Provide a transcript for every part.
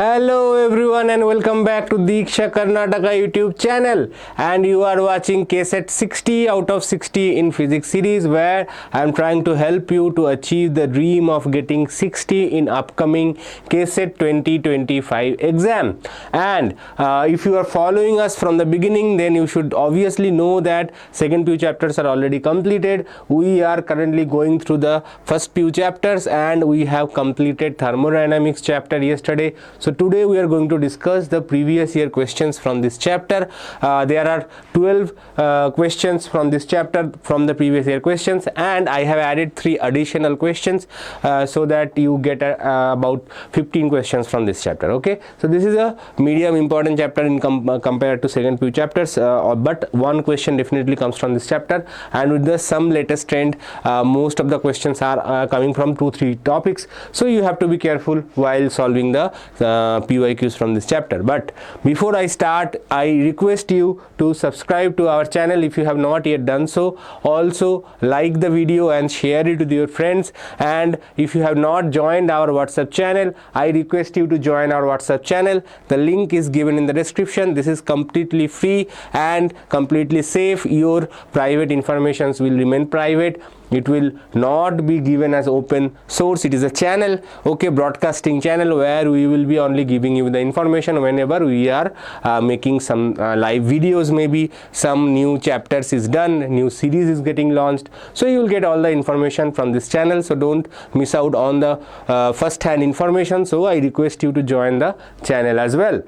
Hello everyone and welcome back to Diksha Karnataka YouTube channel, and you are watching KCET 60 out of 60 in physics series, where I am trying to help you to achieve the dream of getting 60 in upcoming KCET 2025 exam. And if you are following us from the beginning, then you should obviously know that second few chapters are already completed. We are currently going through the first few chapters and we have completed thermodynamics chapter yesterday. So today we are going to discuss the previous year questions from this chapter. There are 12 questions from this chapter from the previous year questions, and I have added 3 additional questions so that you get about 15 questions from this chapter. Okay, so this is a medium important chapter in compared to second few chapters, but one question definitely comes from this chapter, and with the some latest trend, most of the questions are coming from 2-3 topics, so you have to be careful while solving the PYQs from this chapter. But before I start, I request you to subscribe to our channel if you have not yet done so. Also like the video and share it with your friends, and if you have not joined our WhatsApp channel, I request you to join our WhatsApp channel. The link is given in the description. This is completely free and completely safe. Your private informations will remain private. It will not be given as open source. It is a channel, okay, broadcasting channel, where we will be only giving you the information whenever we are making some live videos, maybe some new chapters is done, new series is getting launched. So you will get all the information from this channel, so don't miss out on the first hand information. So I request you to join the channel as well.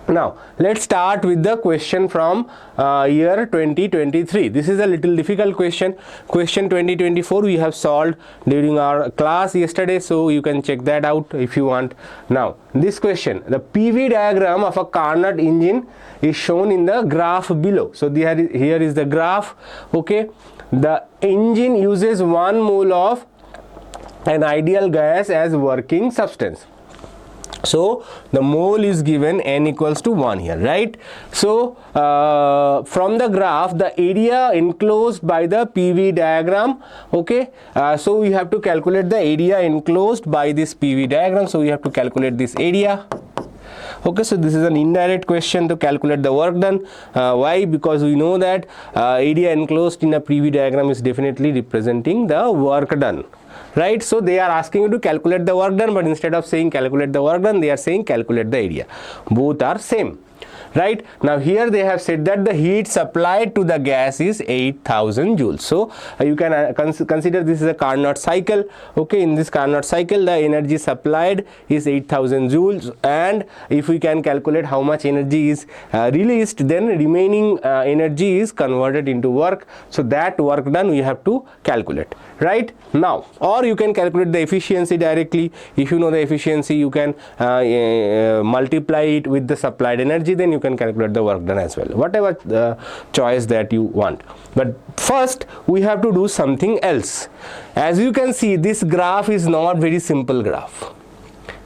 Now let's start with the question from year 2023. This is a little difficult question. Question 2024 we have solved during our class yesterday, so you can check that out if you want. Now this question, the PV diagram of a Carnot engine is shown in the graph below. So here is the graph. Okay, the engine uses 1 mole of an ideal gas as working substance. So the mole is given n equals to 1 here, right? So from the graph, the area enclosed by the PV diagram, okay, so we have to calculate the area enclosed by this PV diagram. So we have to calculate this area. Okay, so this is an indirect question to calculate the work done. Why? Because we know that area enclosed in a PV diagram is definitely representing the work done, right? So they are asking you to calculate the work done, but instead of saying calculate the work done, they are saying calculate the area. Both are same, right? Now here they have said that the heat supplied to the gas is 8000 joules. So you can consider this is a Carnot cycle. Okay, in this Carnot cycle the energy supplied is 8000 joules, and if we can calculate how much energy is released, then remaining energy is converted into work. So that work done we have to calculate, right? Now, or you can calculate the efficiency directly. If you know the efficiency, you can multiply it with the supplied energy, then you can calculate the work done as well, whatever choice that you want. But first we have to do something else. As you can see, this graph is not very simple graph,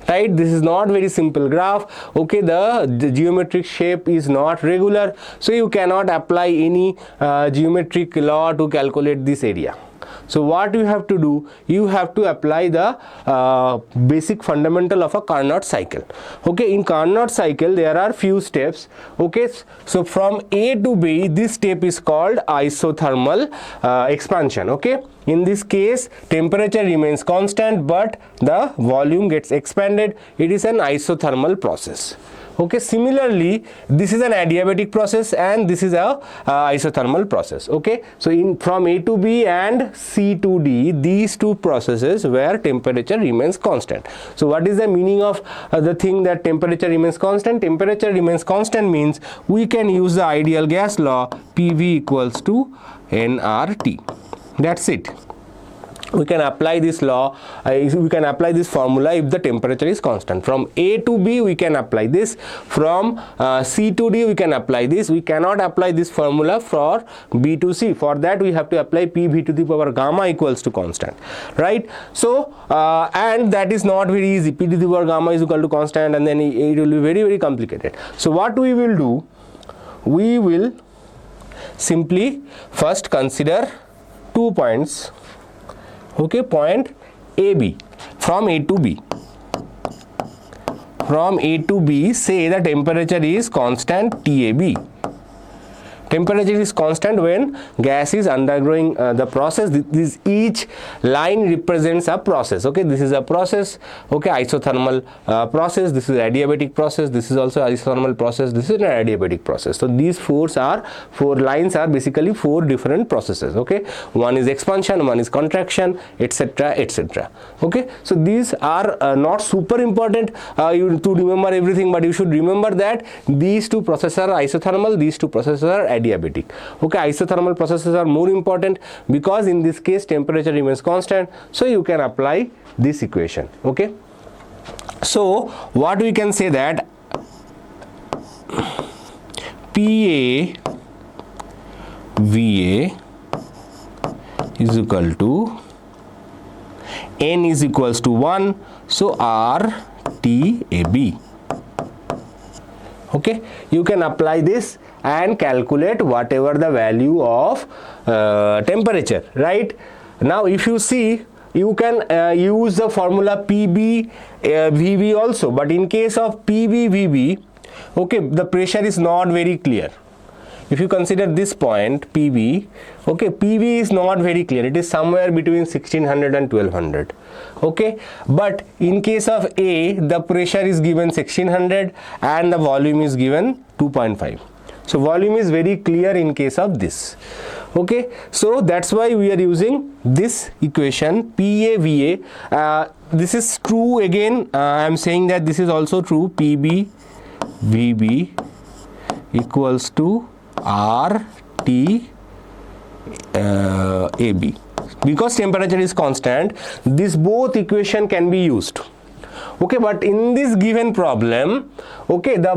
right? This is not very simple graph. Okay, the geometric shape is not regular, so you cannot apply any geometric law to calculate this area. So what you have to do, you have to apply the basic fundamental of a Carnot cycle. Okay, in Carnot cycle there are few steps. Okay, so from A to B, this step is called isothermal expansion. Okay, in this case temperature remains constant but the volume gets expanded. It is an isothermal process. Okay, similarly this is an adiabatic process and this is a isothermal process. Okay, so from A to B and C to D, these two processes where temperature remains constant. So what is the meaning of the thing that temperature remains constant? Temperature remains constant means we can use the ideal gas law, PV equals to nRT. That's it. We can apply this law, we can apply this formula if the temperature is constant. From A to B we can apply this, from C to D we can apply this. We cannot apply this formula for B to C. For that we have to apply PV to the power gamma equals to constant, right? So and that is not very easy. P to the power gamma is equal to constant, and then it will be very, very complicated. So what we will do, we will simply first consider 2 points. Okay, point AB from A to B. from A to B, say the temperature is constant TAB. Temperature is constant when gas is undergoing the process. This each line represents a process. Okay, this is a process. Okay, isothermal process. This is adiabatic process. This is also isothermal process. This is an adiabatic process. So these four lines are basically four different processes. Okay, one is expansion, one is contraction, etc., etc. Okay, so these are not super important to remember everything, but you should remember that these two processes are isothermal, these two processes are adiabatic. Okay, isothermal processes are more important because in this case temperature remains constant, so you can apply this equation. Okay, so what we can say that PA VA is equal to N is equals to 1, so RTAB. Okay, you can apply this and calculate whatever the value of temperature, right? Now if you see, you can use the formula PB VB also, but in case of PB VB, okay, the pressure is not very clear. If you consider this point PB, okay, PB is not very clear, it is somewhere between 1600 and 1200. Okay, but in case of A, the pressure is given 1600 and the volume is given 2.5. So volume is very clear in case of this. Okay, so that's why we are using this equation PAVA. This is true again. I am saying that this is also true. PB VB equals to RT AB. Because temperature is constant, this both equation can be used. Okay, but in this given problem, okay, the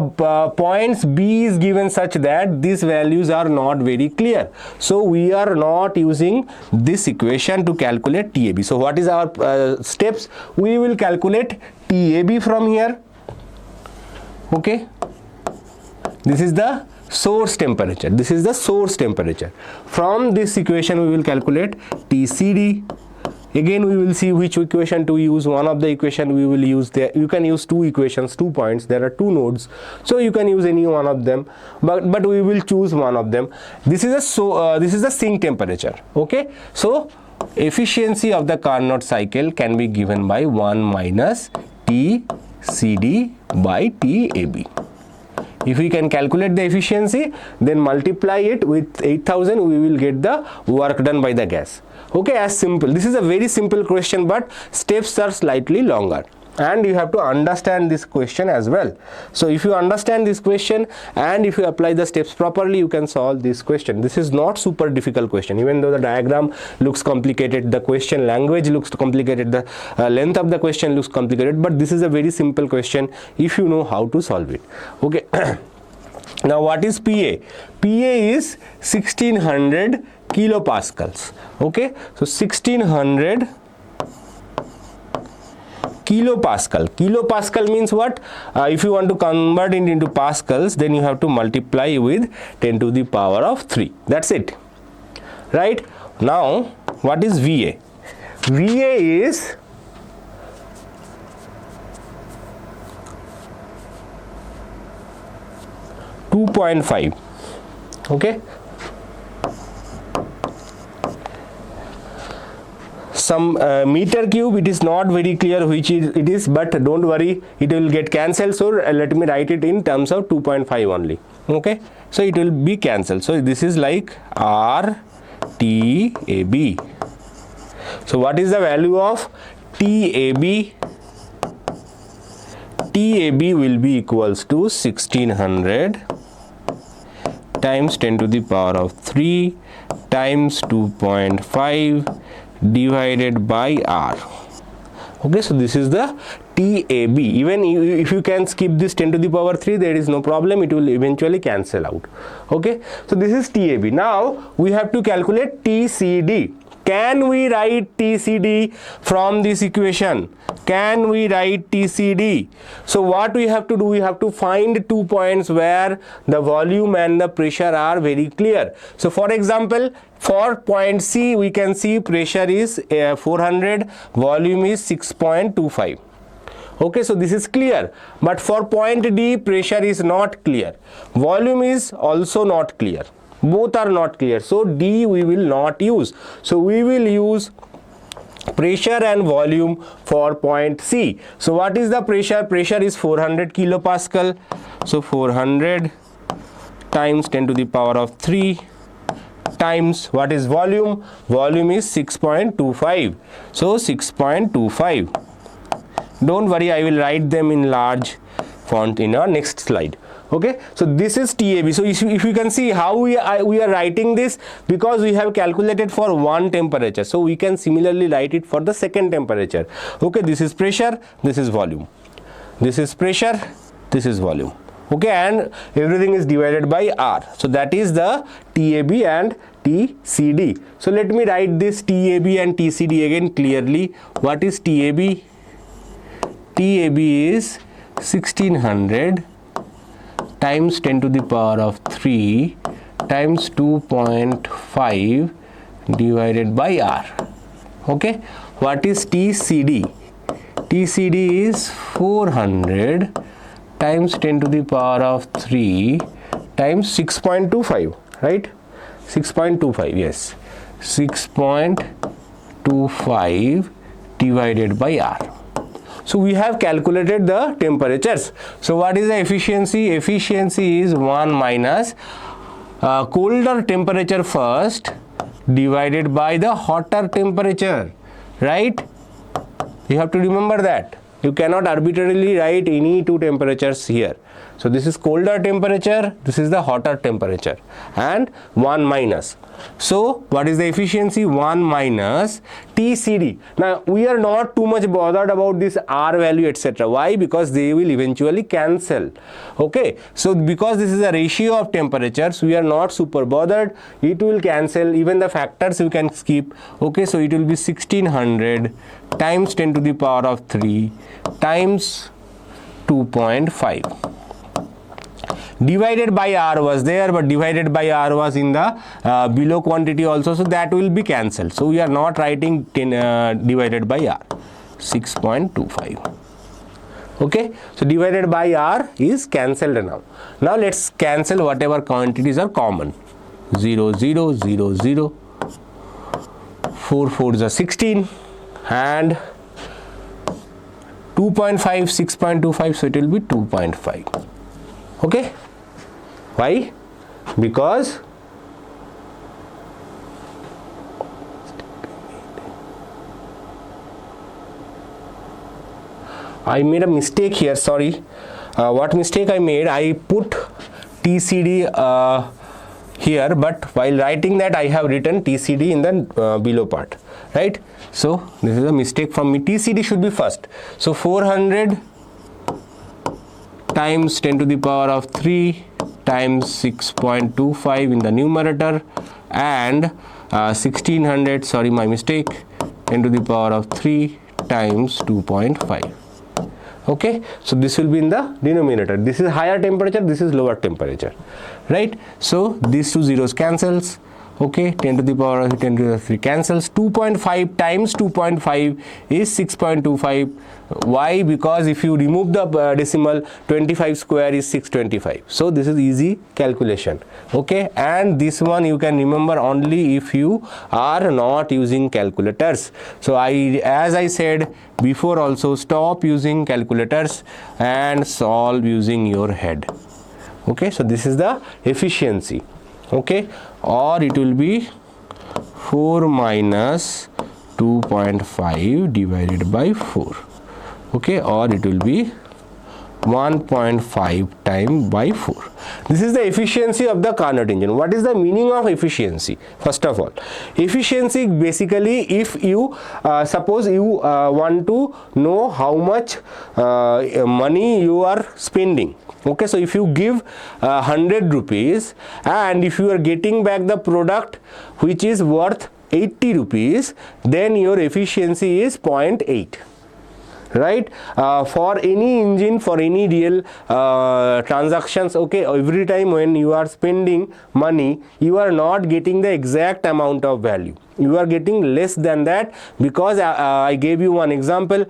points B is given such that these values are not very clear, so we are not using this equation to calculate TAB. So what is our steps? We will calculate TAB from here. Okay, this is the source temperature. This is the source temperature. From this equation we will calculate TCD. Again we will see which equation to use. One of the equation we will use there. You can use two equations, 2 points. There are 2 nodes, so you can use any one of them. But we will choose one of them. This is this is the sink temperature. Okay, so efficiency of the Carnot cycle can be given by 1 minus TCD by TAB. If we can calculate the efficiency, then multiply it with 8000, we will get the work done by the gas. Okay, as simple. This is a very simple question, but steps are slightly longer. And you have to understand this question as well. So if you understand this question and if you apply the steps properly, you can solve this question. This is not super difficult question. Even though the diagram looks complicated, the question language looks complicated, the length of the question looks complicated, but this is a very simple question if you know how to solve it. Okay. Now what is PA? PA is 1600 kilopascals. Okay, so 1600 kilopascal. Kilopascal means what? If you want to convert it into pascals, then you have to multiply with 10 to the power of 3. That's it. Right? Now, what is VA? VA is .5. Okay. Some meter cube, it is not very clear which it is, but don't worry, it will get cancelled. So let me write it in terms of 2.5 only. Okay, so it will be cancelled. So this is like RTAB. So what is the value of TAB? TAB will be equals to 1600 times 10 to the power of 3 times 2.5 divided by R. Okay, so this is the TAB. Even if you can skip this 10 to the power 3, there is no problem, it will eventually cancel out. Okay, so this is TAB. Now we have to calculate TCD. Can we write TCD from this equation? Can we write TCD? So what we have to do, we have to find 2 points where the volume and the pressure are very clear. So for example, for point C, we can see pressure is 400, volume is 6.25. Okay, so this is clear, but for point D pressure is not clear, volume is also not clear, both are not clear, so D we will not use. So we will use pressure and volume for point C. So what is the pressure? Pressure is 400 kilopascal. So 400 times 10 to the power of 3 times what is volume? Volume is 6.25. So 6.25. Don't worry, I will write them in large font in our next slide. Okay, so this is TAB. So if you can see how we are writing this, because we have calculated for one temperature, so we can similarly write it for the second temperature. Okay, this is pressure, this is volume, this is pressure, this is volume. Okay, and everything is divided by R. So that is the TAB and TCD. So let me write this TAB and TCD again clearly. What is TAB? TAB is 1600 times 10 to the power of 3 times 2.5 divided by R. Okay, what is TCD? TCD is 400 times 10 to the power of 3 times 6.25, right? 6.25, yes, 6.25 divided by R. So we have calculated the temperatures. So what is the efficiency? Efficiency is 1 minus colder temperature first divided by the hotter temperature, right? You have to remember that. You cannot arbitrarily write any two temperatures here. So this is colder temperature, this is the hotter temperature, and 1 minus. So what is the efficiency? 1 minus TCD. Now we are not too much bothered about this R value etc. Why? Because they will eventually cancel. Okay, so because this is a ratio of temperatures, we are not super bothered. It will cancel, even the factors you can skip. Okay, so it will be 1600 times 10 to the power of 3 times 2.5. Divided by R was there, but divided by R was in the below quantity also, so that will be cancelled. So we are not writing 10 divided by R, 6.25. Okay, so divided by R is cancelled now. Now let's cancel whatever quantities are common. 0, 0, 0, 0, 4 4s are 16, and 2.5, 6.25, so it will be 2.5. Okay, why? Because I made a mistake here, sorry. What mistake I made? I put TCD here, but while writing that I have written TCD in the below part, right? So this is a mistake from me. TCD should be first. So 400 times 10 to the power of 3 times 6.25 in the numerator, and 1600, sorry, my mistake, 10 to the power of 3 times 2.5. Okay, so this will be in the denominator. This is higher temperature, this is lower temperature, right? So these two zeros cancels. Okay, 10 to the power of 10 to the 3 cancels. 2.5 times 2.5 is 6.25. Why? Because if you remove the decimal, 25 square is 625. So this is easy calculation. Okay, and this one you can remember only if you are not using calculators. So as I said before also, stop using calculators and solve using your head. Okay, so this is the efficiency. Okay, or it will be 4 minus 2.5 divided by 4. Okay, or it will be 1.5 times by 4. This is the efficiency of the Carnot engine. What is the meaning of efficiency? First of all, efficiency basically, if you suppose you want to know how much money you are spending. Okay, so if you give 100 rupees and if you are getting back the product which is worth 80 rupees, then your efficiency is 0.8. right? For any engine, for any real transactions, okay, every time when you are spending money, you are not getting the exact amount of value. You are getting less than that, because I gave you one example.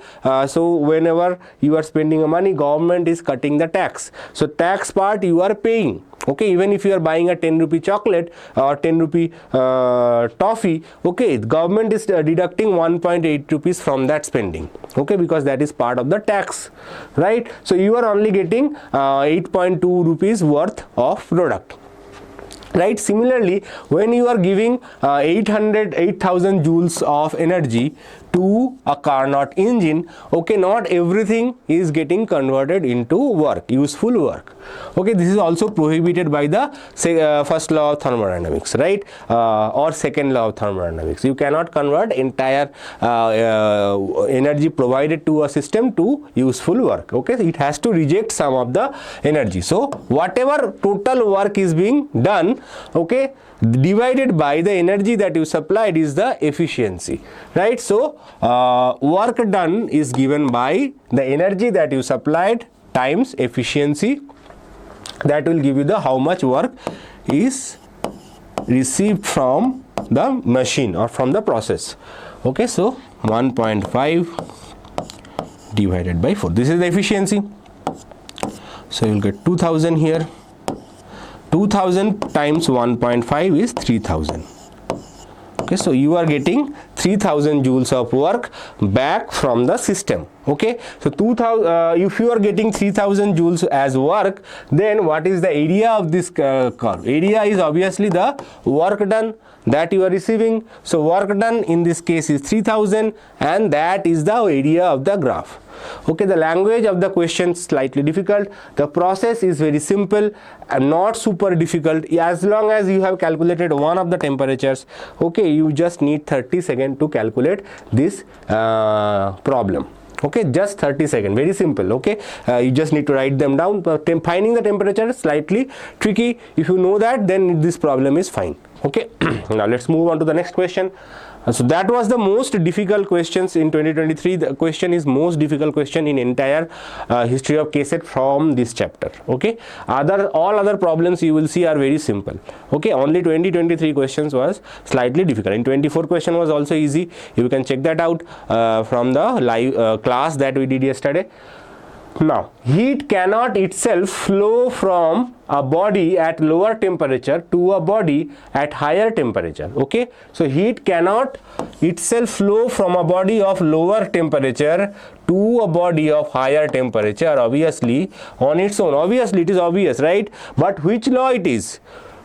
So whenever you are spending money, government is cutting the tax. So tax part you are paying. Okay, even if you are buying a 10 rupee chocolate or 10 rupee toffee, okay, government is deducting 1.8 rupees from that spending, okay, because that is part of the tax, right? So you are only getting 8.2 rupees worth of product, right? Similarly, when you are giving 8,000 joules of energy to a Carnot engine, okay, not everything is getting converted into work, useful work. Okay, this is also prohibited by the first law of thermodynamics, right? Or second law of thermodynamics. You cannot convert entire energy provided to a system to useful work. Okay, it has to reject some of the energy. So whatever total work is being done, okay, divided by the energy that you supplied is the efficiency, right? So work done is given by the energy that you supplied times efficiency. That will give you the how much work is received from the machine or from the process. Okay, so 1.5 divided by 4, this is the efficiency. So you will get 2000 here. 2000 times 1.5 is 3000. Okay, so you are getting 3000 joules of work back from the system. Okay, so 2000, if you are getting 3000 joules as work, then what is the area of this curve? Area is obviously the work done that you are receiving. So work done in this case is 3000, and that is the area of the graph. Okay, the language of the question slightly difficult. The process is very simple and not super difficult. As long as you have calculated one of the temperatures, okay, you just need 30 seconds to calculate this problem. Okay, just 30 seconds, very simple. Okay, you just need to write them down. Finding the temperature is slightly tricky. If you know that, then this problem is fine. Okay, now let's move on to the next question. So that was the most difficult questions in 2023. The question is most difficult question in entire history of KCET from this chapter. Okay, all other problems you will see are very simple. Okay, only 2023 questions was slightly difficult. In 24 question was also easy. You can check that out from the live class that we did yesterday. Now, heat cannot itself flow from a body at lower temperature to a body at higher temperature. Okay, so heat cannot itself flow from a body of lower temperature to a body of higher temperature, obviously, on its own. Obviously, it is obvious, right? But which law it is?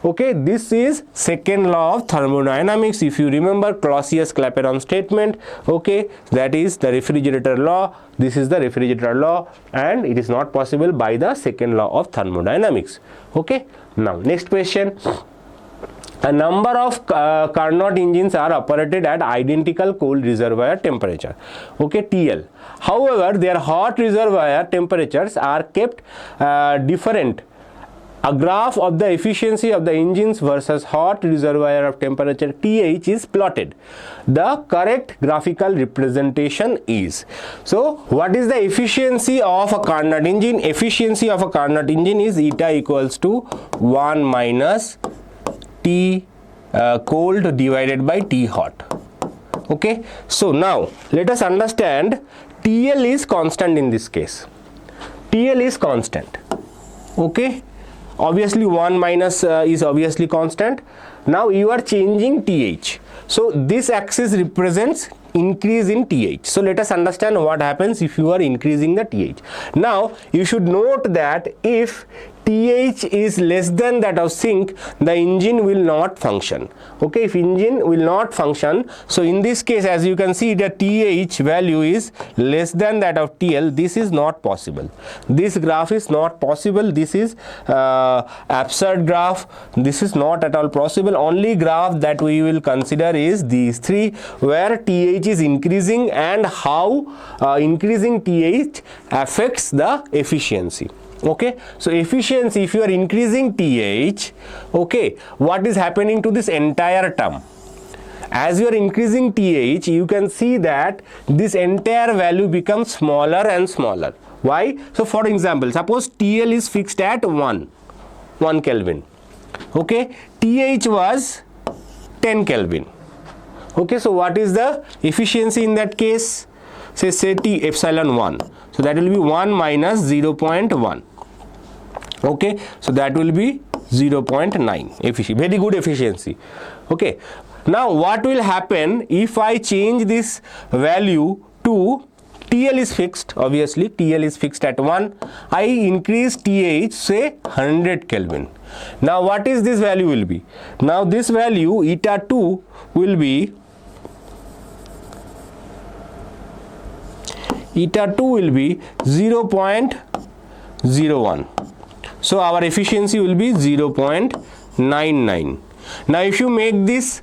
Okay, this is second law of thermodynamics. If you remember Clausius-Clapeyron statement, okay, that is the refrigerator law. This is the refrigerator law, and it is not possible by the second law of thermodynamics. Okay, now next question. A number of Carnot engines are operated at identical cold reservoir temperature, okay, TL. However, their hot reservoir temperatures are kept different. A graph of the efficiency of the engines versus hot reservoir of temperature TH is plotted. The correct graphical representation is. So, what is the efficiency of a Carnot engine? Efficiency of a Carnot engine is eta equals to 1 minus T cold divided by T hot. Okay. So, now let us understand TL is constant in this case. TL is constant. Okay. Obviously 1 minus is obviously constant. Now you are changing TH. So this axis represents increase in TH. So let us understand what happens if you are increasing the TH. Now you should note that if TH is less than that of sink, the engine will not function. Okay, if engine will not function, so in this case, as you can see, the TH value is less than that of TL. This is not possible. This graph is not possible. This is absurd graph. This is not at all possible. Only graph that we will consider is these three, where TH is increasing and how increasing TH affects the efficiency. Okay, so efficiency, if you are increasing TH, okay, what is happening to this entire term? as you are increasing TH, you can see that this entire value becomes smaller and smaller. Why? So for example, suppose TL is fixed at 1 Kelvin. Okay, TH was 10 Kelvin. Okay, so what is the efficiency in that case? Say T epsilon 1. So that will be 1 minus 0.1. Okay, so that will be 0.9 efficiency. Very good efficiency. Okay, now what will happen if I change this value to TL is fixed, obviously TL is fixed at 1. I increase TH, say 100 Kelvin. Now what is this value will be? Now this value eta 2 will be 0.01. So our efficiency will be 0.99. Now if you make this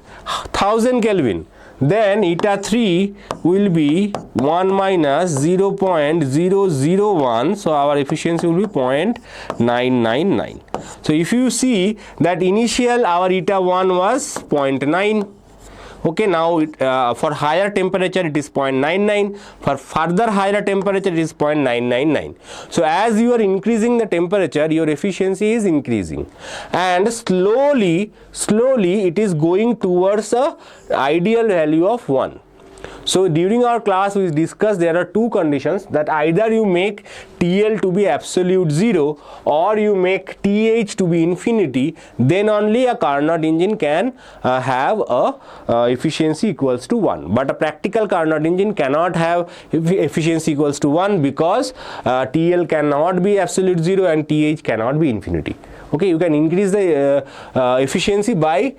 1000 Kelvin, then eta 3 will be 1 minus 0.001. So our efficiency will be 0.999. So if you see that initial our eta 1 was 0.9. Okay, now for higher temperature it is 0.99, for further higher temperature it is 0.999. So as you are increasing the temperature, your efficiency is increasing, and slowly it is going towards a ideal value of 1. So during our class we discussed there are two conditions, that either you make TL to be absolute 0 or you make TH to be infinity, then only a Carnot engine can have a efficiency equals to 1. But a practical Carnot engine cannot have efficiency equals to 1 because TL cannot be absolute 0 and TH cannot be infinity. Okay, you can increase the efficiency by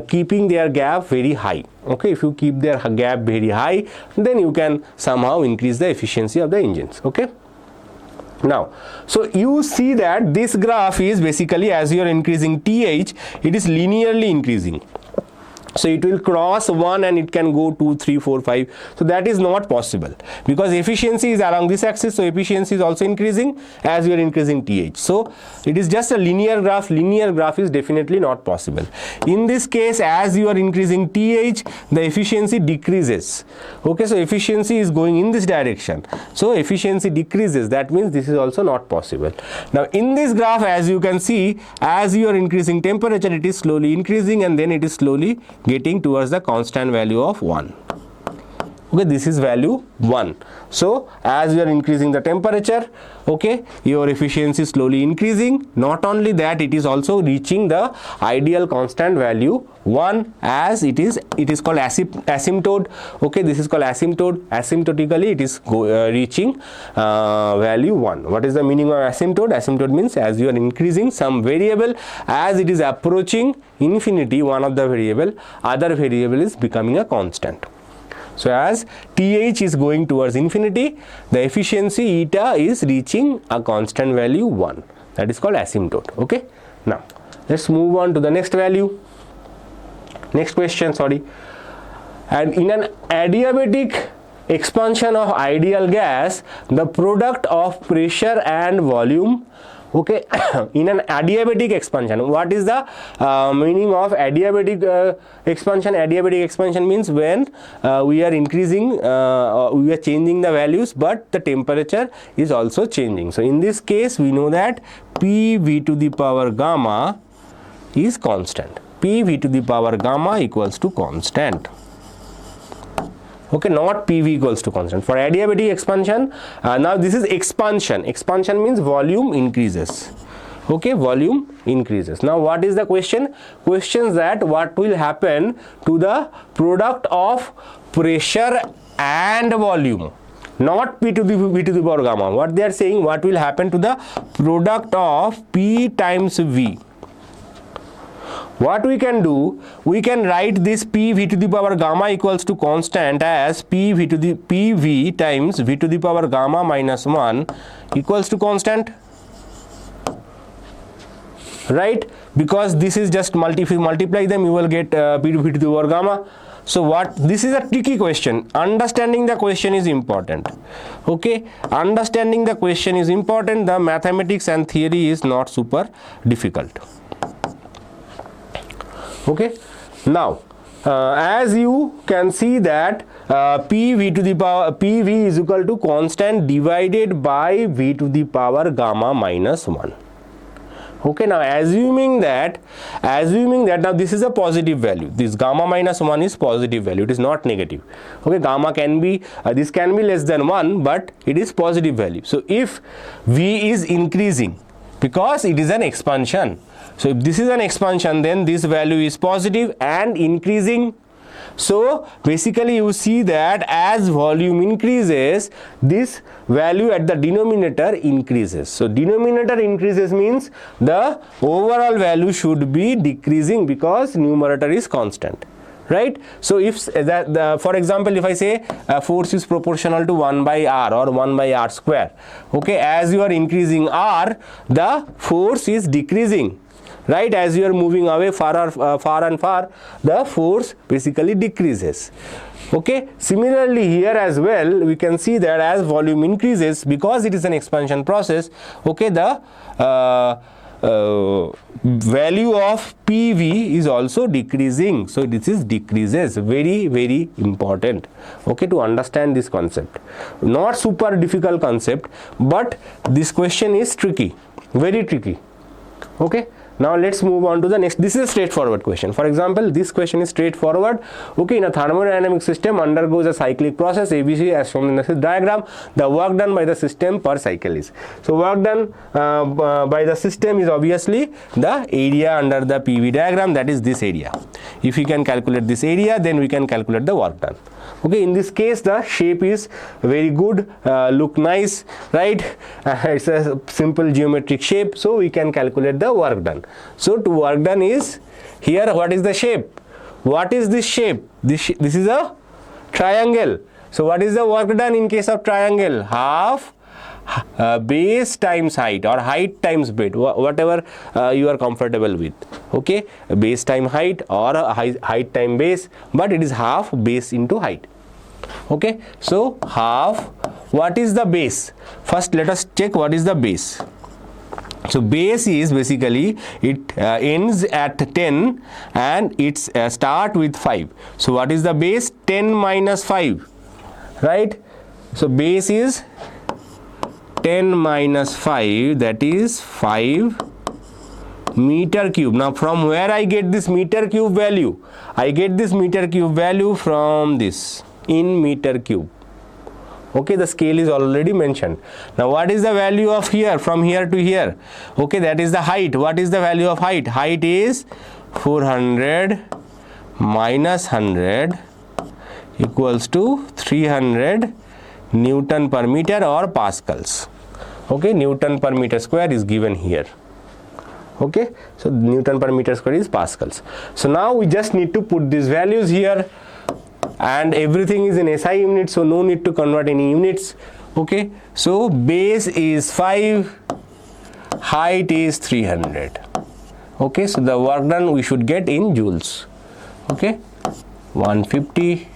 keeping their gap very high. Okay, if you keep their gap very high, then you can somehow increase the efficiency of the engines. Okay, now so you see that this graph is basically, as you are increasing TH, it is linearly increasing. So it will cross 1 and it can go 2, 3, 4, 5. So that is not possible because efficiency is along this axis. So efficiency is also increasing as you are increasing TH. So it is just a linear graph. Linear graph is definitely not possible. In this case, as you are increasing TH, the efficiency decreases. Okay, so efficiency is going in this direction. So efficiency decreases. That means this is also not possible. Now in this graph, as you can see, as you are increasing temperature, it is slowly increasing and then it is slowly getting towards the constant value of 1. Okay, this is value 1. So as you are increasing the temperature, okay, your efficiency is slowly increasing. Not only that, it is also reaching the ideal constant value 1, as it is called asymptote. Okay, this is called asymptote. Asymptotically it is reaching value 1. What is the meaning of asymptote? Asymptote means as you are increasing some variable, as it is approaching infinity, one of the variable, other variable is becoming a constant. So as TH is going towards infinity, the efficiency eta is reaching a constant value 1. That is called asymptote. Okay, now let's move on to the next value. Next question, sorry. And in an adiabatic expansion of ideal gas, the product of pressure and volume. Okay, in an adiabatic expansion, what is the meaning of adiabatic expansion? Adiabatic expansion means when we are increasing, we are changing the values, but the temperature is also changing. So in this case, we know that PV to the power gamma is constant. PV to the power gamma equals to constant. Okay, not PV equals to constant. For adiabatic expansion, now this is expansion. Expansion means volume increases. Okay, volume increases. Now what is the question? Question is that what will happen to the product of pressure and volume, not P to the power gamma. What they are saying, what will happen to the product of P times V? What we can do, we can write this PV to the power gamma equals to constant as PV to the PV times V to the power gamma minus 1 equals to constant, right? Because this is just if you multiply them, you will get P to V to the power gamma. So what, this is a tricky question. Understanding the question is important. Okay, understanding the question is important. The mathematics and theory is not super difficult. Okay, now as you can see that PV to the power PV is equal to constant divided by V to the power gamma minus 1. Okay, now assuming that now this is a positive value, this gamma minus 1 is positive value, it is not negative. Okay, gamma can be this can be less than 1, but it is positive value. So if V is increasing, because it is an expansion, so if this is an expansion, then this value is positive and increasing. So basically you see that as volume increases, this value at the denominator increases. So denominator increases means the overall value should be decreasing because numerator is constant, right? So if for example, if I say force is proportional to 1 by r or 1 by r square, okay, as you are increasing r, the force is decreasing, right? As you are moving away far and far, the force basically decreases. Okay, similarly here as well we can see that as volume increases, because it is an expansion process, okay, the value of PV is also decreasing. So this is decreases, very, very important, okay, to understand this concept. Not super difficult concept, but this question is tricky, very tricky. Okay, now let's move on to the next. This is a straightforward question. For example, this question is straightforward. Okay, in a thermodynamic system undergoes a cyclic process ABC as shown in the diagram. The work done by the system per cycle is. So work done by the system is obviously the area under the PV diagram, that is this area. If we can calculate this area, then we can calculate the work done. Okay, in this case the shape is very good, look nice, right? It's a simple geometric shape, so we can calculate the work done. So to work done is here, what is the shape? What is this shape? This is a triangle. So what is the work done in case of triangle? Half base times height, or height times base, whatever you are comfortable with. Okay, base time height or height time base, but it is half base into height. Okay, so half, what is the base? First let us check what is the base. So base is basically it ends at 10 and it's start with 5. So what is the base? 10 minus 5, right? So base is 10 minus 5, that is 5 meter cube. Now from where I get this meter cube value? I get this meter cube value from this, in meter cube. Okay, the scale is already mentioned. Now what is the value of here, from here to here? Okay, that is the height. What is the value of height? Height is 400 minus 100 equals to 300 Newton per meter or pascals. Okay, Newton per meter square is given here. Okay, so Newton per meter square is pascals. So now we just need to put these values here, and everything is in SI units, so no need to convert any units. Okay, so base is 5, height is 300. Okay, so the work done we should get in joules. Okay, 150.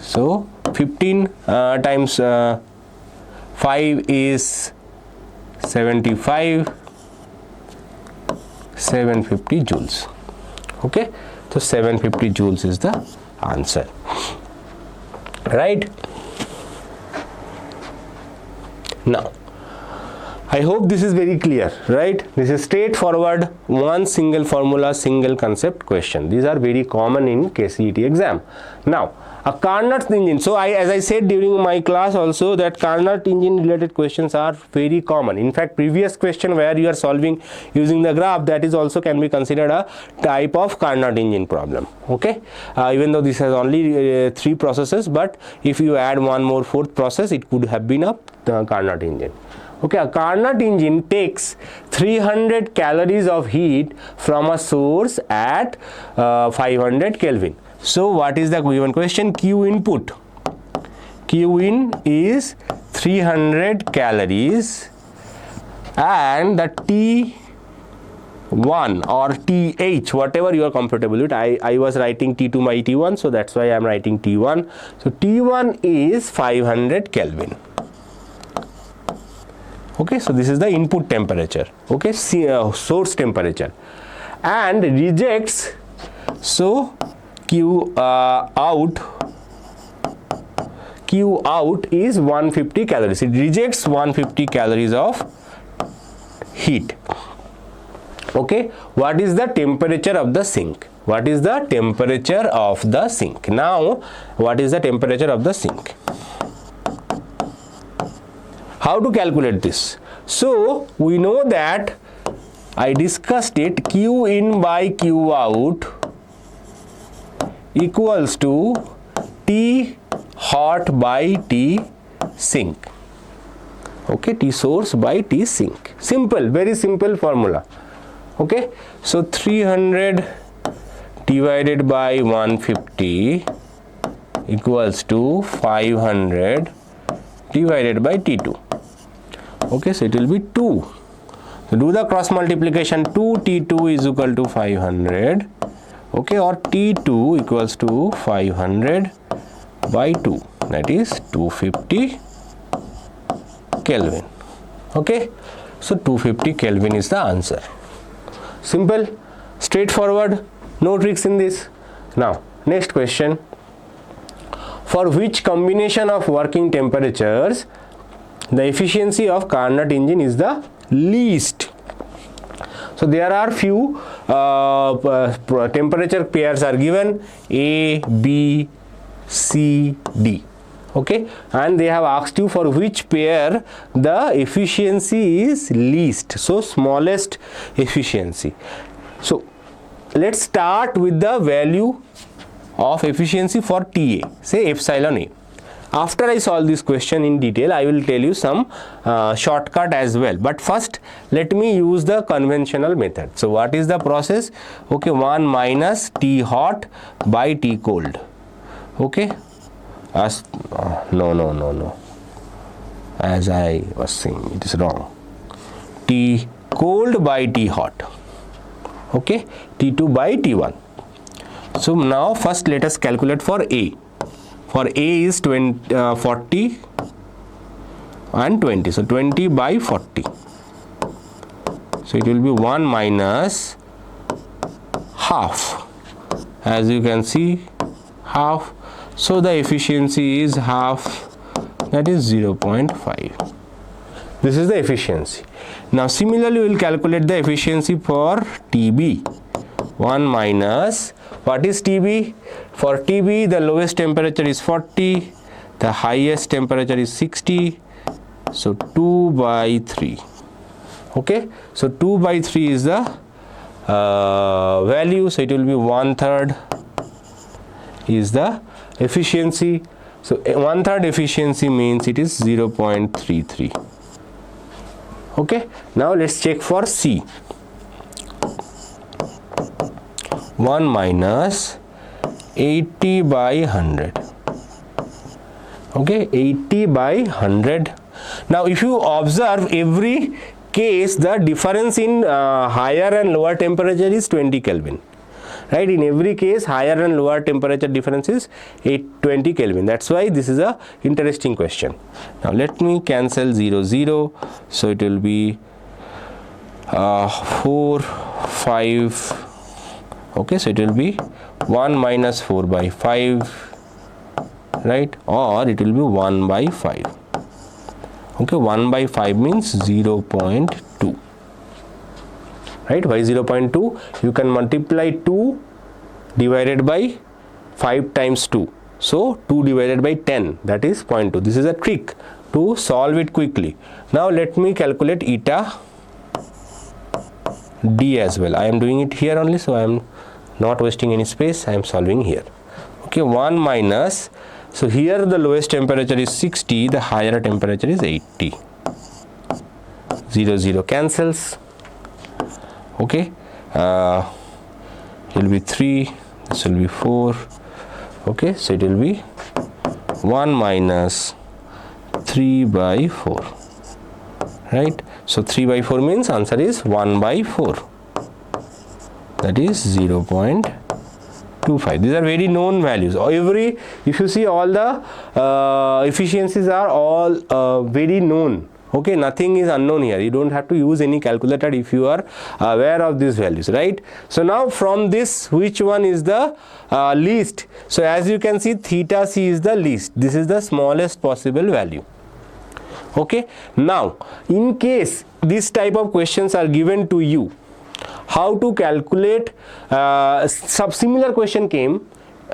So 15 times 5 is 75, 750 joules. Okay, so 750 joules is the answer, right? Now I hope this is very clear, right? This is straightforward, one single formula, single concept question. These are very common in KCET exam. Now a Carnot engine. So as I said during my class also, that Carnot engine related questions are very common. In fact, previous question where you are solving using the graph, that is also can be considered a type of Carnot engine problem. Okay, even though this has only 3 processes, but if you add one more 4th process, it could have been a Carnot engine. Okay, a Carnot engine takes 300 calories of heat from a source at 500 Kelvin. So what is the given question? Q input. Q in is 300 calories and the T1 or TH, whatever you are comfortable with. I was writing T2 my T1, so that's why I am writing T1. So T1 is 500 Kelvin. Okay, so this is the input temperature. Okay, source temperature, and rejects So Q out is 150 calories. It rejects 150 calories of heat. Okay, what is the temperature of the sink? What is the temperature of the sink? Now, what is the temperature of the sink? How to calculate this? So, we know that I discussed it, Q in by Q out equals to T hot by T sink. Okay, T source by T sink. Simple, very simple formula. Okay, so 300 divided by 150 equals to 500 divided by T2. Okay, so it will be 2. So do the cross multiplication. 2 T2 is equal to 500. Okay, or T2 equals to 500 by 2, that is 250 Kelvin. Okay, so 250 Kelvin is the answer. Simple, straightforward, no tricks in this. Now, next question. For which combination of working temperatures the efficiency of Carnot engine is the least? So there are few temperature pairs are given, A, B, C, D. Okay, and they have asked you for which pair the efficiency is least, so smallest efficiency. So let's start with the value of efficiency for TA, say epsilon A. After I solve this question in detail, I will tell you some shortcut as well. But first, let me use the conventional method. So what is the process? Okay, 1 minus T hot by T cold. Okay, no. As I was saying, it is wrong. T cold by T hot. Okay, T2 by T1. So now first let us calculate for A. For A is 40 and 20. So 20 by 40. So it will be 1 minus half. As you can see, half. So the efficiency is half, that is 0.5. This is the efficiency. Now similarly we will calculate the efficiency for TB. 1 minus, what is TB? For TB the lowest temperature is 40, the highest temperature is 60, so 2 by 3. Okay, so 2 by 3 is the value, so it will be 1/3 is the efficiency. So 1/3 efficiency means it is 0.33. Okay, now let's check for C. 1 minus 80 by 100. Okay, 80 by 100. Now if you observe, every case the difference in higher and lower temperature is 20 Kelvin. Right, in every case higher and lower temperature difference is 20 Kelvin. That's why this is a interesting question. Now let me cancel 0, 0. So it will be 4, 5. Okay, so it will be 1 minus 4 by 5, right, or it will be 1 by 5. Okay, 1 by 5 means 0.2. Right, why 0.2? You can multiply 2 divided by 5 times 2. So 2 divided by 10, that is 0.2. This is a trick to solve it quickly. Now let me calculate eta D as well. I am doing it here only, so I am not wasting any space. I am solving here. Okay, 1 minus, so here the lowest temperature is 60, the higher temperature is 80. 0, 0 cancels. Okay, it will be 3, this will be 4. Okay, so it will be 1 minus 3 by 4. Right, so 3 by 4 means answer is 1 by 4. That is 0.25. These are very known values. If you see, all the efficiencies are all very known. Okay, nothing is unknown here. You don't have to use any calculator if you are aware of these values, right? So now from this, which one is the least? So as you can see, theta c is the least. This is the smallest possible value. Okay, now in case this type of questions are given to you, how to calculate, similar question came,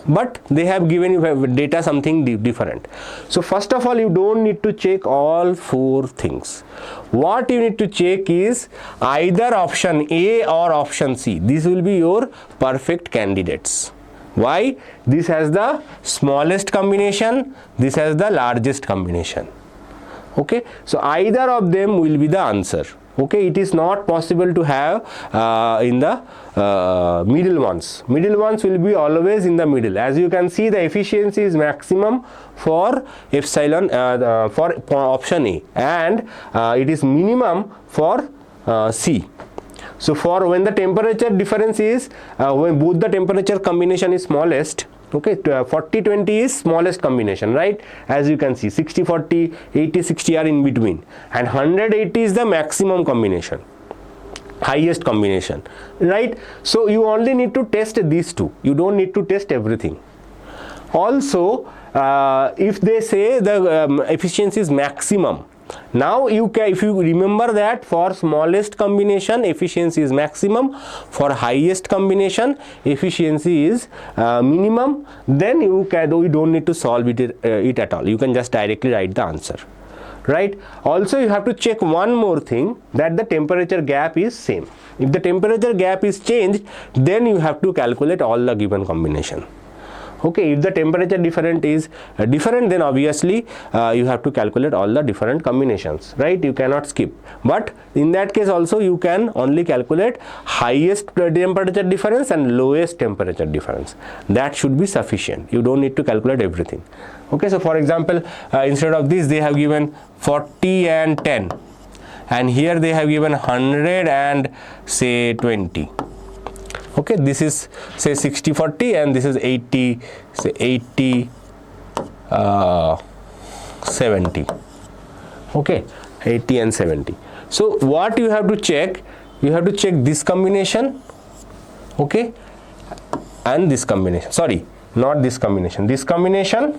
but they have given you data something different. So first of all, you don't need to check all 4 things. What you need to check is either option A or option C. These will be your perfect candidates. Why? This has the smallest combination, this has the largest combination. Okay, so either of them will be the answer. Okay, it is not possible to have in the middle ones. Middle ones will be always in the middle. As you can see, the efficiency is maximum for epsilon for option A, and it is minimum for C. So for when the temperature difference is when both the temperature combination is smallest, okay, 40-20 is smallest combination, right? As you can see, 60-40, 80-60 are in between, and 180 is the maximum combination, highest combination, right? So you only need to test these two. You don't need to test everything. Also, if they say the efficiency is maximum, now you can, if you remember that for smallest combination efficiency is maximum, for highest combination efficiency is minimum, then you don't need to solve it at all. You can just directly write the answer, right? Also, you have to check one more thing, that the temperature gap is same. If the temperature gap is changed, then you have to calculate all the given combination. Okay, if the temperature different is different, then obviously you have to calculate all the different combinations, right? You cannot skip. But in that case also, you can only calculate highest temperature difference and lowest temperature difference. That should be sufficient. You don't need to calculate everything. Okay, so for example, instead of this, they have given 40 and 10, and here they have given 100 and say 20. Okay, this is say 60-40, and this is 80, say 80 70. Okay, 80 and 70. So what you have to check, you have to check this combination, okay, and this combination, sorry, not this combination, this combination,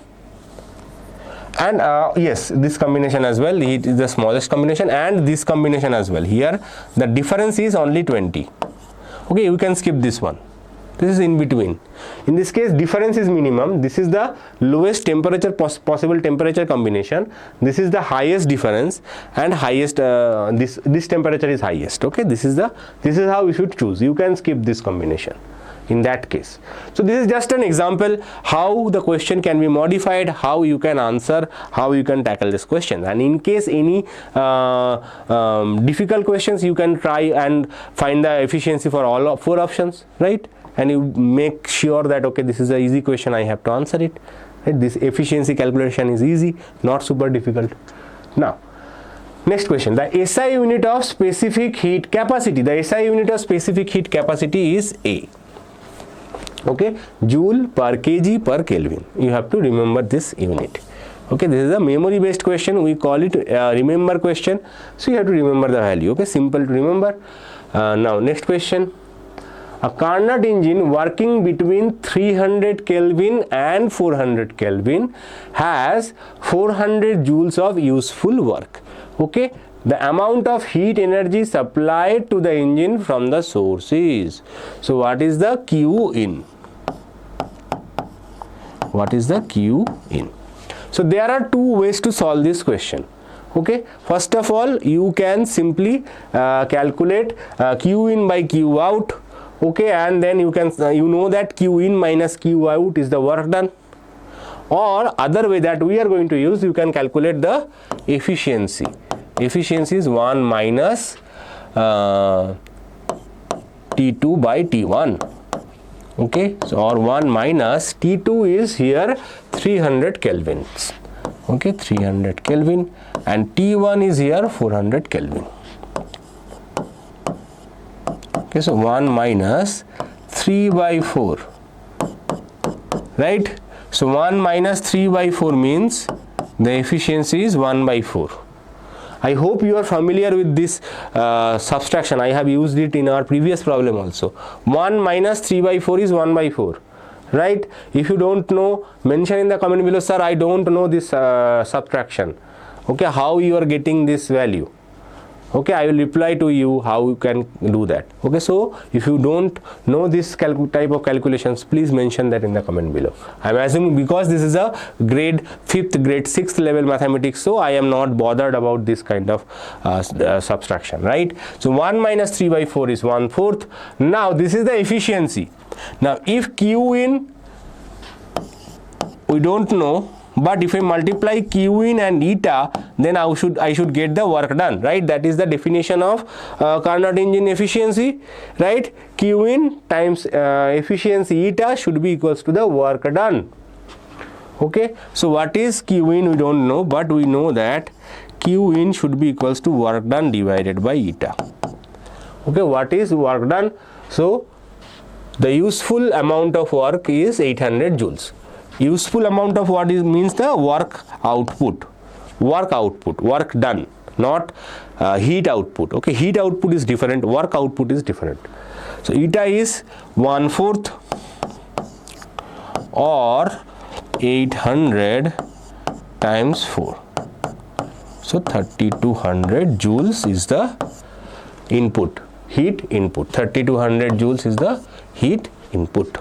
and yes, this combination as well. It is the smallest combination, and this combination as well. Here the difference is only 20. Okay, you can skip this one. This is in between. In this case, difference is minimum. This is the lowest temperature possible temperature combination. This is the highest difference, and highest this temperature is highest. Okay, this is how we should choose. You can skip this combination in that case. So this is just an example how the question can be modified, how you can answer, how you can tackle this question. And in case any difficult questions, you can try and find the efficiency for all 4 options, right? And you make sure that okay, this is an easy question, I have to answer it, right? This efficiency calculation is easy, not super difficult. Now next question, the SI unit of specific heat capacity. The SI unit of specific heat capacity is A. Okay, joule per kg per Kelvin. You have to remember this unit. Okay, this is a memory based question. We call it remember question. So you have to remember the value. Okay, simple to remember. Now next question. A Carnot engine working between 300 Kelvin and 400 Kelvin has 400 joules of useful work. Okay, the amount of heat energy supplied to the engine from the source is. So what is the Q in? What is the Q in? So there are 2 ways to solve this question. Okay, first of all, you can simply calculate Q in by Q out. Okay, and then you can you know that Q in minus Q out is the work done. Or other way that we are going to use, you can calculate the efficiency. Efficiency is 1 minus T2 by T1. Okay, so or 1 minus T2 is here 300 kelvins. Okay, 300 Kelvin, and T1 is here 400 Kelvin. Okay, so 1 minus 3 by 4, right? So 1 minus 3 by 4 means the efficiency is 1 by 4. I hope you are familiar with this subtraction. I have used it in our previous problem also. 1 minus 3 by 4 is 1 by 4. Right? If you don't know, mention in the comment below, sir, I don't know this subtraction. Okay, how you are getting this value? Okay, I will reply to you how you can do that. Okay, so if you don't know this type of calculations, please mention that in the comment below. I am assuming because this is a grade 5th, grade 6th level mathematics, so I am not bothered about this kind of subtraction, right? So 1 minus 3 by 4 is 1/4. Now this is the efficiency. Now if Q in we don't know, but if I multiply Q in and eta, then I should get the work done, right? That is the definition of Carnot engine efficiency, right? Q in times efficiency eta should be equals to the work done. Okay, so what is Q in we don't know, but we know that Q in should be equals to work done divided by eta. Okay, what is work done? So the useful amount of work is 800 joules. Useful amount of what is means the work output, work done, not heat output. Okay, heat output is different, work output is different. So eta is 1/4 or 800 times 4. So 3200 joules is the input, heat input. 3200 joules is the heat input,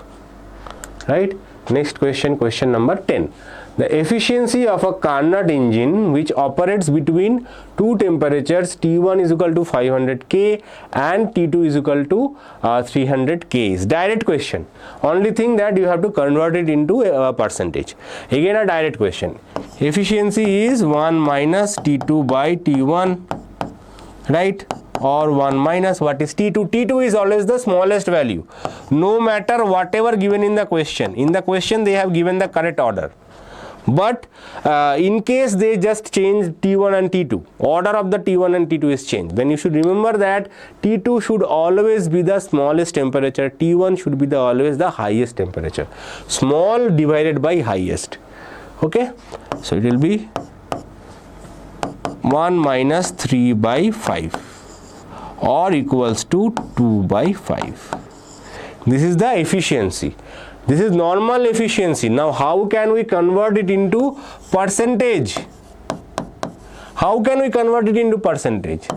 right? Next question, question number 10. The efficiency of a Carnot engine which operates between two temperatures T1 is equal to 500 K and T2 is equal to 300 K is direct question. Only thing that you have to convert it into a percentage. Again a direct question. Efficiency is 1 minus T2 by T1, right? Or 1 minus what is T2? T2 is always the smallest value, no matter whatever given in the question. In the question they have given the correct order, but in case they just change T1 and T2, order of the T1 and T2 is changed, then you should remember that T2 should always be the smallest temperature, T1 should be always the highest temperature, small divided by highest. Okay, so it will be 1 minus 3 by 5 or equals to 2 by 5. This is the efficiency. This is normal efficiency. Now how can we convert it into percentage? How can we convert it into percentage?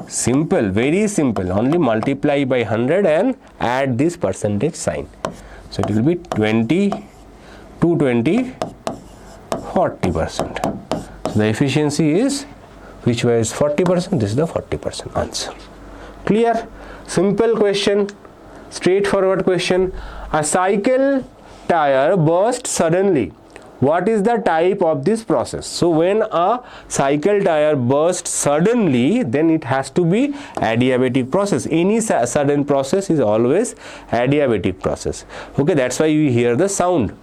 Simple, very simple. Only multiply by 100 and add this percentage sign. So it will be 20, 220, 40%. So the efficiency is, which was 40%, this is the 40% answer. Clear? Simple question, straightforward question. A cycle tire bursts suddenly. What is the type of this process? So when a cycle tire bursts suddenly, then it has to be adiabatic process. Any sudden process is always adiabatic process. Okay, that's why you hear the sound,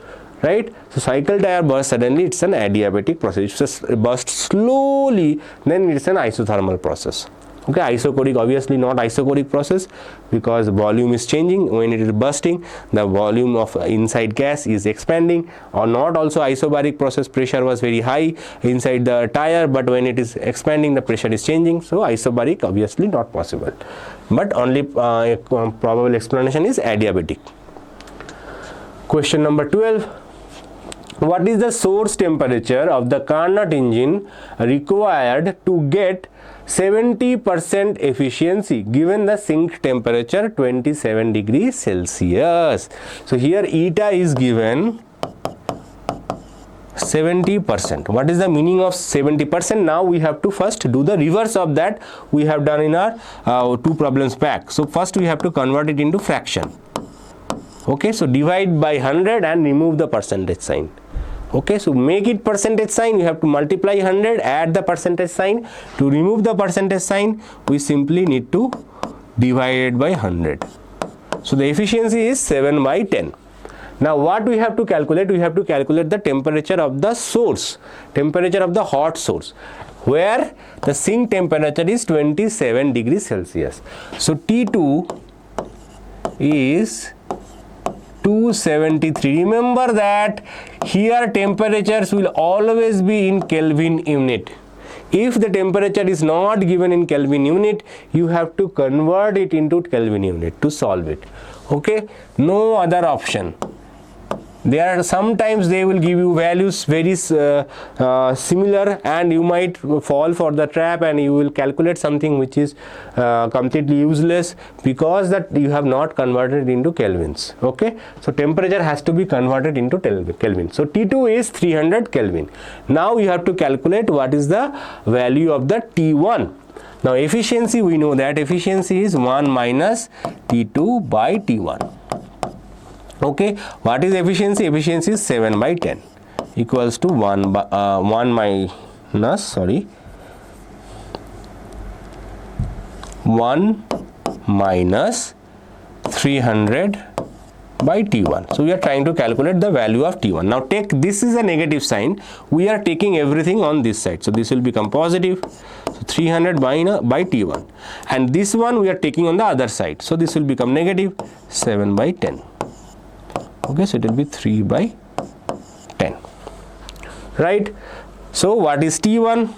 right? So cycle tire bursts suddenly, it's an adiabatic process. If it bursts slowly, then it's an isothermal process. Okay, isochoric, obviously not isochoric process, because volume is changing. When it is bursting, the volume of inside gas is expanding. Or not also isobaric process, pressure was very high inside the tire, but when it is expanding, the pressure is changing. So isobaric obviously not possible, but only probable explanation is adiabatic. Question number 12. What is the source temperature of the Carnot engine required to get 70% efficiency given the sink temperature 27 degrees Celsius? So here eta is given 70%. What is the meaning of 70%? Now we have to first do the reverse of that we have done in our two problems back. So first we have to convert it into fraction. Okay, so divide by 100 and remove the percentage sign. Okay, so make it percentage sign, you have to multiply 100, add the percentage sign. To remove the percentage sign, we simply need to divide it by 100. So the efficiency is 7 by 10. Now what we have to calculate? We have to calculate the temperature of the source, temperature of the hot source, where the sink temperature is 27 degrees Celsius. So T2 is 273. Remember that here temperatures will always be in Kelvin unit. If the temperature is not given in Kelvin unit, you have to convert it into Kelvin unit to solve it. Okay, no other option. There are sometimes they will give you values very similar, and you might fall for the trap and you will calculate something which is completely useless because that you have not converted into kelvins. Okay, so temperature has to be converted into Kelvin. So T2 is 300 Kelvin. Now you have to calculate what is the value of the T1. Now efficiency, we know that efficiency is 1 minus T2 by T1. Okay, what is efficiency? Efficiency is 7 by 10 equals to 1 minus 300 by T1. So we are trying to calculate the value of T1. Now take, this is a negative sign, we are taking everything on this side, so this will become positive. So 300 by T1, and this one we are taking on the other side, so this will become negative 7 by 10. Okay, so it will be 3 by 10, right? So what is T1?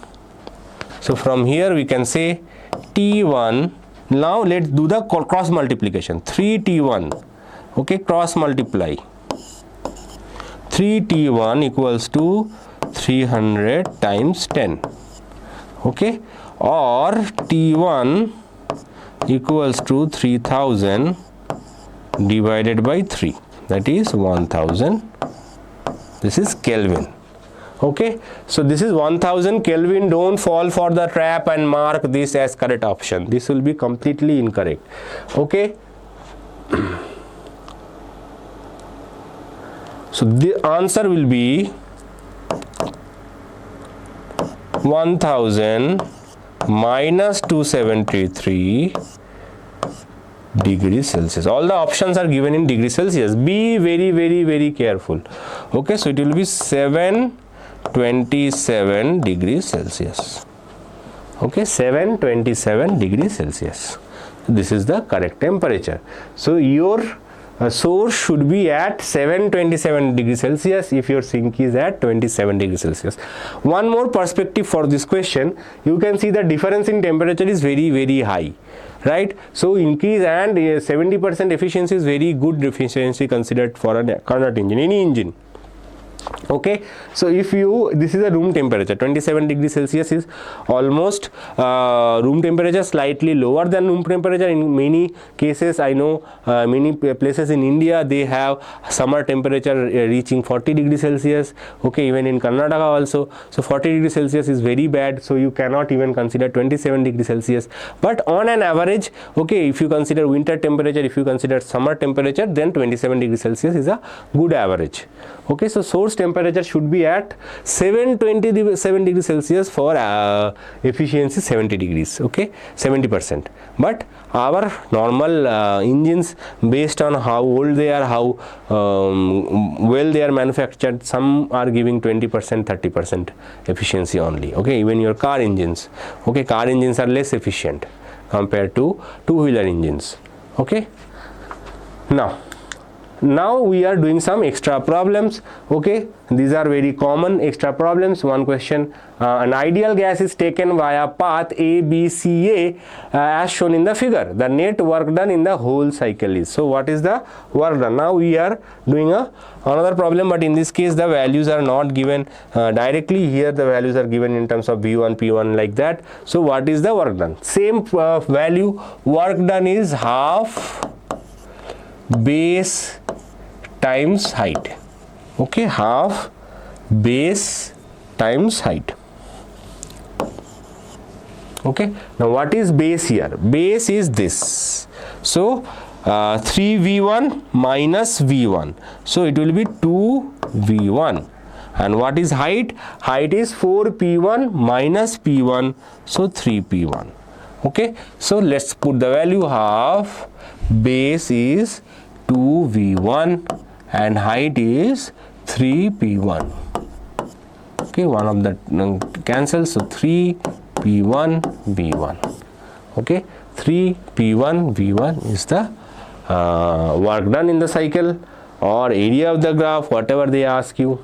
So from here we can say T1, now let's do the cross multiplication, 3T1, okay, cross multiply, 3T1 equals to 300 times 10, okay, or T1 equals to 3000 divided by 3. That is 1000. This is Kelvin. Okay, so this is 1000 Kelvin. Don't fall for the trap and mark this as correct option. This will be completely incorrect. Okay, so the answer will be 1000 minus 273 degrees Celsius. All the options are given in degrees Celsius. Be very careful. Okay, so it will be 727 degrees Celsius. Okay, 727 degrees Celsius. This is the correct temperature. So your source should be at 727 degrees Celsius if your sink is at 27 degrees Celsius. One more perspective for this question, you can see the difference in temperature is very high, right? So increase, and 70% efficiency is very good efficiency considered for a Carnot engine, any engine. Okay, so if you, this is a room temperature, 27 degrees Celsius is almost room temperature, slightly lower than room temperature. In many cases I know many places in India they have summer temperature reaching 40 degrees Celsius. Okay, even in Karnataka also. So 40 degrees Celsius is very bad, so you cannot even consider 27 degrees Celsius. But on an average, okay, if you consider winter temperature, if you consider summer temperature, then 27 degrees Celsius is a good average. Okay, so source temperature should be at 727 degrees Celsius for efficiency 70 degrees, okay, 70%. But our normal engines, based on how old they are, how well they are manufactured, some are giving 20%, 30% efficiency only. Okay, even your car engines, okay, car engines are less efficient compared to two-wheeler engines. Okay, now we are doing some extra problems. Okay, these are very common extra problems. One question, an ideal gas is taken via path A, B, C, A as shown in the figure. The net work done in the whole cycle is. So what is the work done? Now we are doing another problem, but in this case the values are not given directly. Here the values are given in terms of V1, P1, like that. So what is the work done? Same value. Work done is half base times height. Okay, half base times height. Okay, now what is base here? Base is this. So 3V1 minus V1. So it will be 2V1. And what is height? Height is 4P1 minus P1. So 3P1. Okay, so let's put the value. Half base is 2V1 and height is 3P1. Okay, one of the cancels, so 3P1 V1. Okay, 3P1 V1 is the work done in the cycle, or area of the graph, whatever they ask you.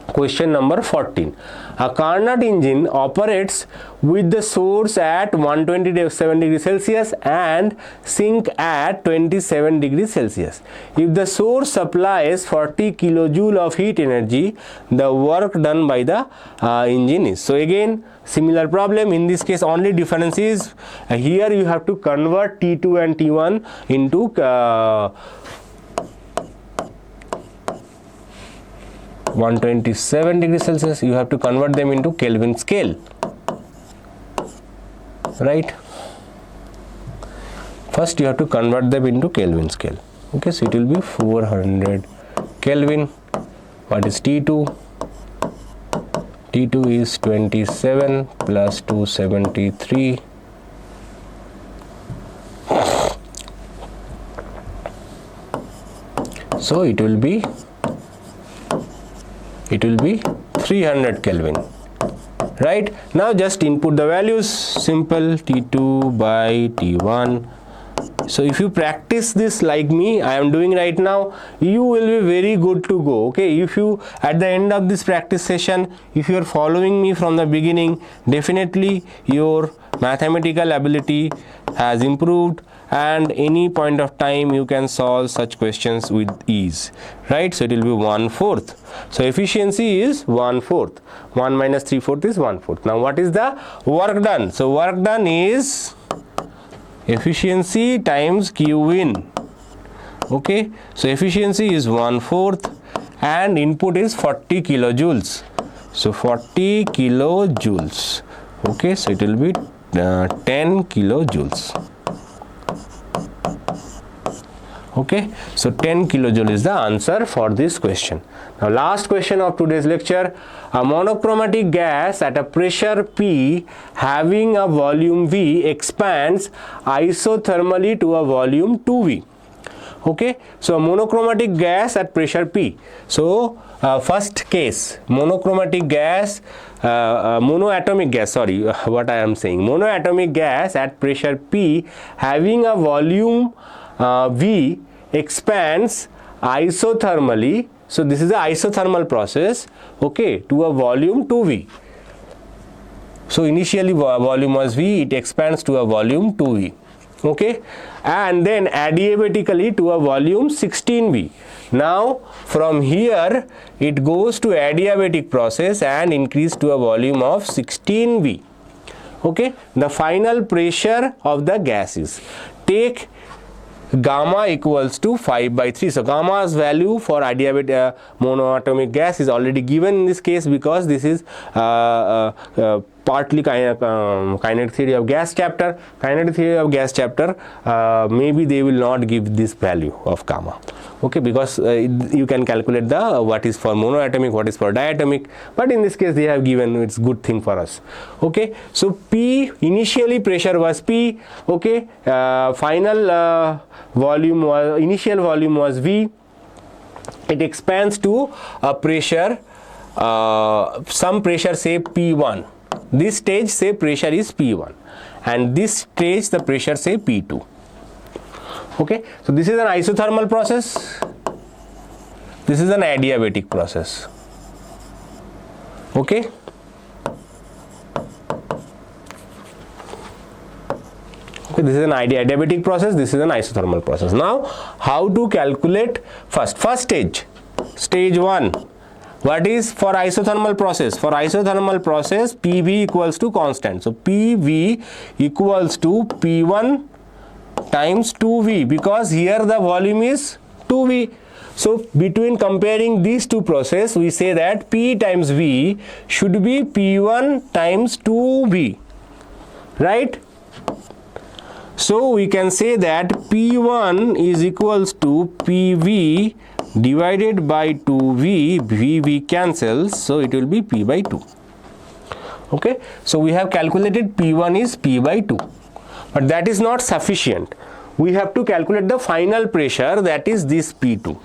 Question number 14. A Carnot engine operates with the source at 127 degrees Celsius and sink at 27 degrees Celsius. If the source supplies 40 kilojoule of heat energy, the work done by the engine is. So again, similar problem. In this case, only difference is here you have to convert T2 and T1 into 127 degrees Celsius. You have to convert them into Kelvin scale, right? First you have to convert them into Kelvin scale. Okay, so it will be 400 Kelvin. What is T2? T2 is 27 plus 273. So it will be 300 Kelvin, right? Now just input the values, simple, T2 by T1. So if you practice this like me, I am doing right now, you will be very good to go. Okay, if you at the end of this practice session, if you are following me from the beginning, definitely your mathematical ability has improved, and any point of time you can solve such questions with ease, right? So it will be 1/4. So efficiency is 1/4. 1 minus 3/4 is 1/4. Now what is the work done? So work done is efficiency times Q in. Okay, so efficiency is 1/4 and input is 40 kilojoules. So 40 kilojoules. Okay, so it will be 10 kilojoules. Okay, so 10 kilojoule is the answer for this question. Now last question of today's lecture. A monochromatic gas at a pressure P having a volume V expands isothermally to a volume 2V. Okay, so a monochromatic gas at pressure P. So first case, monochromatic gas, monoatomic gas, sorry, what I am saying, monoatomic gas at pressure P having a volume V expands isothermally. So this is an isothermal process, okay, to a volume 2V. So initially volume was V, it expands to a volume 2V, okay, and then adiabatically to a volume 16V. Now from here it goes to adiabatic process and increase to a volume of 16V. Okay, the final pressure of the gas is, take gamma equals to 5/3. So gamma's value for adiabatic monoatomic gas is already given in this case, because this is partly kinetic theory of gas chapter. Kinetic theory of gas chapter, maybe they will not give this value of gamma, okay, because you can calculate the what is for monoatomic, what is for diatomic, but in this case they have given, it's good thing for us. Okay, so P, initially pressure was P, okay, final volume was, initial volume was V, it expands to a pressure, some pressure say P1, this stage say pressure is P1, and this stage the pressure say P2. Okay, so this is an isothermal process, this is an adiabatic process. Okay, okay, this is an adiabatic process, this is an isothermal process. Now how to calculate first stage, stage 1. What is for isothermal process? For isothermal process, PV equals to constant. So PV equals to P1 times 2V, because here the volume is 2V. So between comparing these two processes, we say that P times V should be P1 times 2V, right? So we can say that P1 is equals to PV divided by 2V, VV cancels, so it will be P by 2. Okay, so we have calculated P1 is P by 2, but that is not sufficient. We have to calculate the final pressure, that is this P2.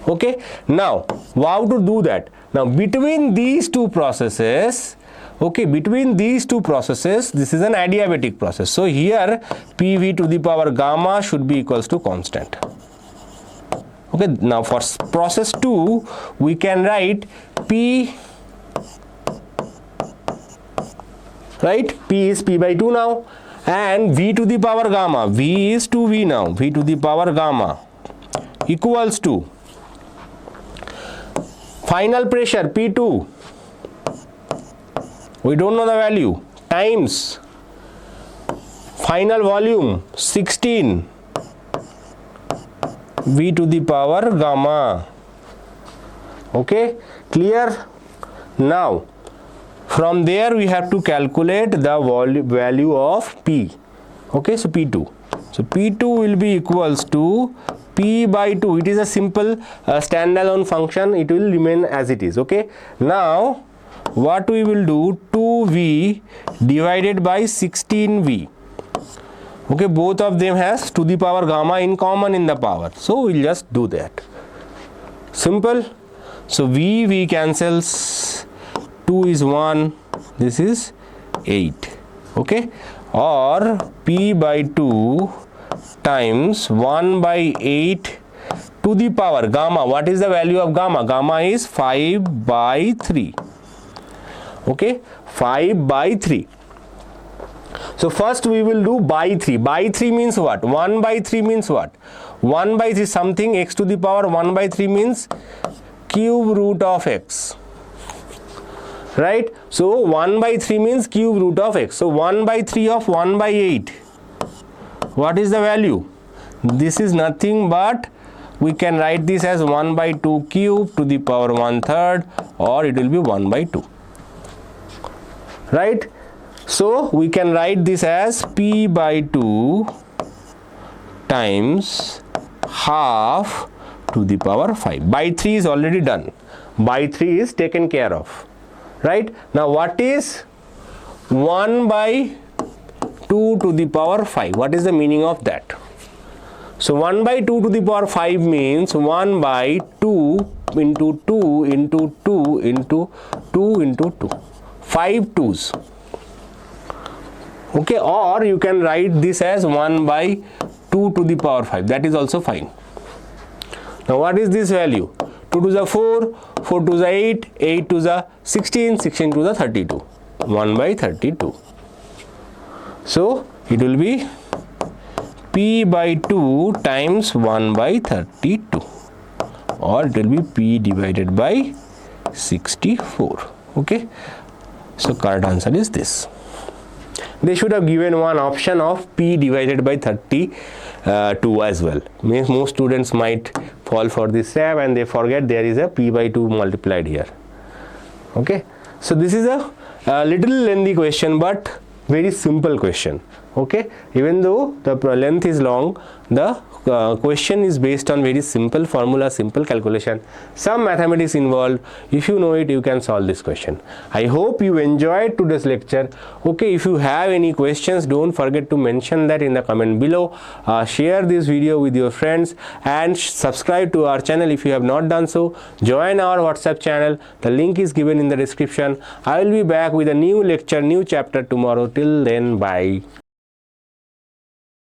Okay, now how to do that? Now between these two processes, okay, between these two processes, this is an adiabatic process. So here PV to the power gamma should be equals to constant. Okay, now for process 2 we can write P, right? P is P by 2 now, and V to the power gamma, V is 2V now, V to the power gamma equals to final pressure P2, we don't know the value, times final volume 16 V to the power gamma. Okay, clear? Now from there we have to calculate the value of P. Okay, so P2. So P2 will be equals to P by 2. It is a simple standalone function. It will remain as it is. Okay. Now what we will do, 2V divided by 16V. Okay, both of them has to the power gamma in common in the power. So we'll just do that. Simple. So V cancels, 2 is 1, this is 8. Okay, or P by 2 times 1 by 8 to the power gamma. What is the value of gamma? Gamma is 5 by 3. Okay, 5 by 3. So first we will do by 3. By 3 means what? 1 by 3 means what? 1 by 3 something, x to the power 1 by 3 means cube root of x. Right? So 1 by 3 means cube root of x. So 1 by 3 of 1 by 8. What is the value? This is nothing but we can write this as 1 by 2 cube to the power 1/3, or it will be 1 by 2. Right? So we can write this as P by 2 times half to the power 5. By 3 is already done. By 3 is taken care of. Right? Now what is 1 by 2 to the power 5? What is the meaning of that? So 1 by 2 to the power 5 means 1 by 2 into 2 into 2 into 2 into 2. 5 2's. Okay, or you can write this as 1 by 2 to the power 5. That is also fine. Now what is this value? 2 to the 4, 4 to the 8, 8 to the 16, 16 to the 32. 1 by 32. So it will be P by 2 times 1 by 32, or it will be P divided by 64. Okay, so correct answer is this. They should have given one option of P divided by 32 as well. Means most students might fall for this trap and they forget there is a P by 2 multiplied here. Okay, so this is a little lengthy question but very simple question. Okay, even though the length is long, the question is based on very simple formula, simple calculation, some mathematics involved. If you know it, you can solve this question. I hope you enjoyed today's lecture. Okay, if you have any questions, don't forget to mention that in the comment below. Share this video with your friends and subscribe to our channel if you have not done so. Join our WhatsApp channel. The link is given in the description. I will be back with a new lecture, new chapter tomorrow. Till then, bye.